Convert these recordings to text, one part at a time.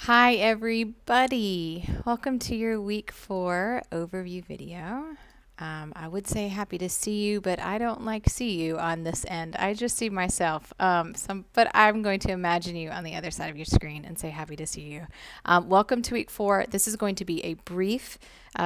Hi everybody, welcome to your week 4 overview video. I would say happy to see you, but I don't like see you on this end. I just see myself. But I'm going to imagine you on the other side of your screen and say happy to see you. Welcome to week 4. This is going to be a brief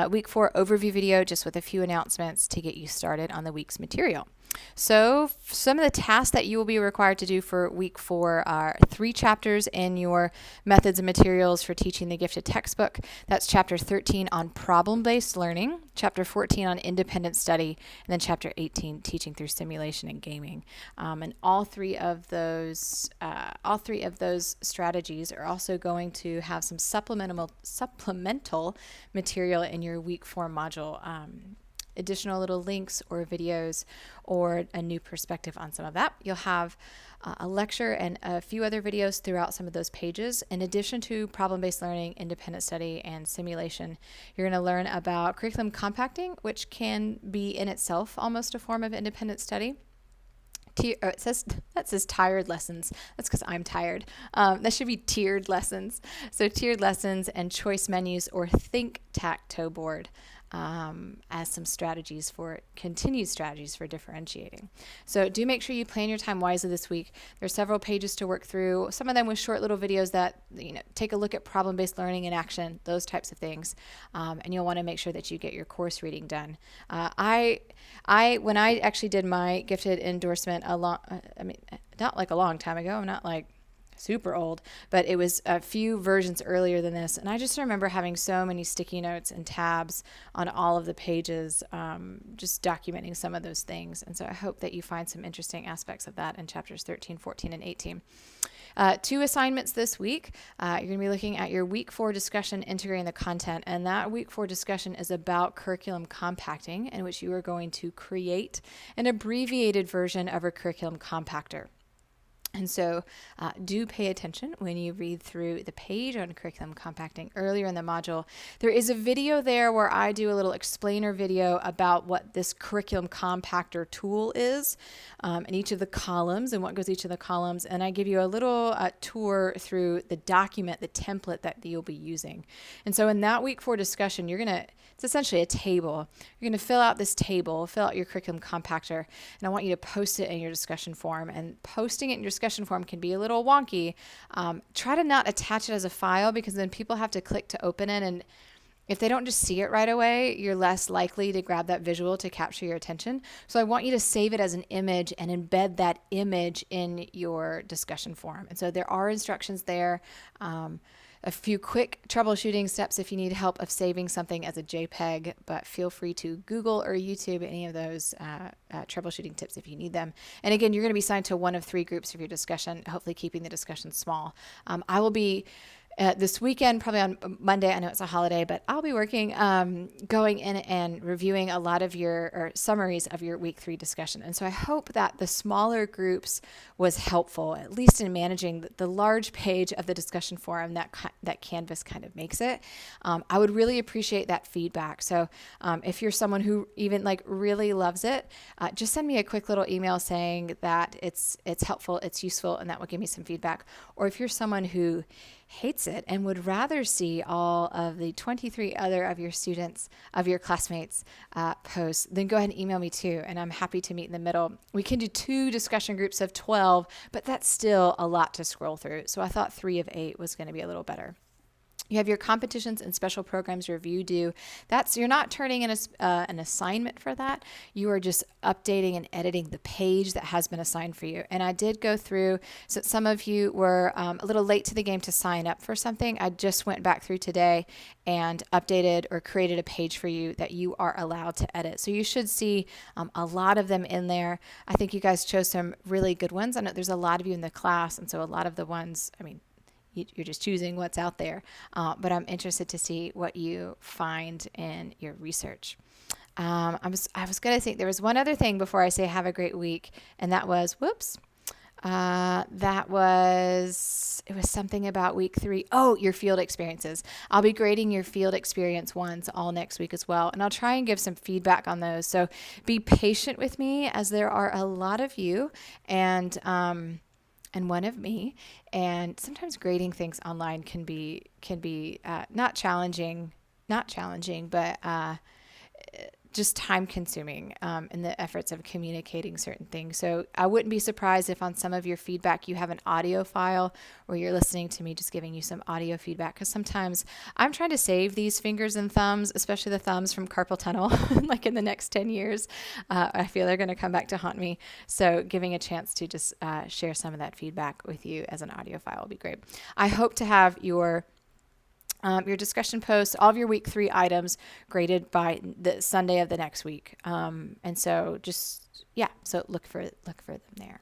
week 4 overview video just with a few announcements to get you started on the week's material. So some of the tasks that you will be required to do for week 4 are 3 chapters in your methods and materials for teaching the gifted textbook. That's chapter 13 on problem-based learning, chapter 14 on independent study, and then chapter 18 teaching through simulation and gaming. And all three of those strategies are also going to have some supplemental material in your week 4 module. Additional little links or videos or a new perspective on some of that. You'll have a lecture and a few other videos throughout some of those pages. In addition to problem-based learning, independent study, and simulation, you're going to learn about curriculum compacting, which can be in itself almost a form of independent study. That says tired lessons. That's because I'm tired. That should be tiered lessons. So tiered lessons and choice menus or think-tac-toe board as some continued strategies for differentiating. So do make sure you plan your time wisely this week. There's several pages to work through, some of them with short little videos that take a look at problem-based learning in action, those types of things. And you'll want to make sure that you get your course reading done. When I actually did my gifted endorsement not like a long time ago, I'm not like super old, but it was a few versions earlier than this. And I just remember having so many sticky notes and tabs on all of the pages, just documenting some of those things. And so I hope that you find some interesting aspects of that in chapters 13, 14, and 18. 2 assignments this week. You're going to be looking at your week 4 discussion integrating the content. And that week 4 discussion is about curriculum compacting, in which you are going to create an abbreviated version of a curriculum compactor. And so do pay attention when you read through the page on curriculum compacting earlier in the module. There is a video there where I do a little explainer video about what this curriculum compactor tool is in each of the columns and what goes each of the columns. And I give you a little tour through the document, the template that you'll be using. And so in that week 4 discussion, it's essentially a table. You're going to fill out this table, fill out your curriculum compactor, and I want you to post it in your discussion forum. And posting it in your discussion forum can be a little wonky. Try to not attach it as a file because then people have to click to open it. And if they don't just see it right away, you're less likely to grab that visual to capture your attention. So I want you to save it as an image and embed that image in your discussion forum. And so there are instructions there. A few quick troubleshooting steps if you need help of saving something as a JPEG, but feel free to Google or YouTube any of those troubleshooting tips if you need them. And again, you're going to be assigned to one of 3 groups of your discussion, hopefully keeping the discussion small. I will be this weekend, probably on Monday. I know it's a holiday, but I'll be working, going in and reviewing a lot of your summaries of your week 3 discussion. And so I hope that the smaller groups was helpful, at least in managing the large page of the discussion forum that Canvas kind of makes it. I would really appreciate that feedback. So if you're someone who even really loves it, just send me a quick little email saying that it's helpful, it's useful, and that will give me some feedback. Or if you're someone who hates it and would rather see all of the 23 other of your students, of your classmates posts, then go ahead and email me too, and I'm happy to meet in the middle. We can do 2 discussion groups of 12, but that's still a lot to scroll through. So I thought 3 of 8 was going to be a little better. You have your competitions and special programs review due. You're not turning in an assignment for that. You are just updating and editing the page that has been assigned for you. And I did go through, so some of you were a little late to the game to sign up for something. I just went back through today and updated or created a page for you that you are allowed to edit. So you should see a lot of them in there. I think you guys chose some really good ones. I know there's a lot of you in the class, and so a lot of the ones, you're just choosing what's out there. But I'm interested to see what you find in your research. I was going to think there was one other thing before I say have a great week, and that was, it was something about week 3. Oh, your field experiences. I'll be grading your field experience ones all next week as well. And I'll try and give some feedback on those. So be patient with me as there are a lot of you. And and one of me. And sometimes grading things online can be not challenging, but just time consuming in the efforts of communicating certain things. So I wouldn't be surprised if on some of your feedback you have an audio file where you're listening to me just giving you some audio feedback, because sometimes I'm trying to save these fingers and thumbs, especially the thumbs from carpal tunnel, like in the next 10 years. I feel they're going to come back to haunt me. So giving a chance to just share some of that feedback with you as an audio file will be great. I hope to have your discussion posts, all of your week 3 items graded by the Sunday of the next week. And so so look for them there.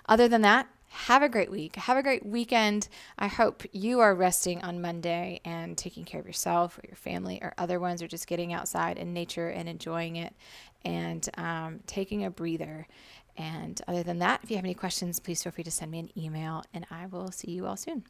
Other than that, have a great week. Have a great weekend. I hope you are resting on Monday and taking care of yourself or your family or other ones, or just getting outside in nature and enjoying it and taking a breather. And other than that, if you have any questions, please feel free to send me an email, and I will see you all soon.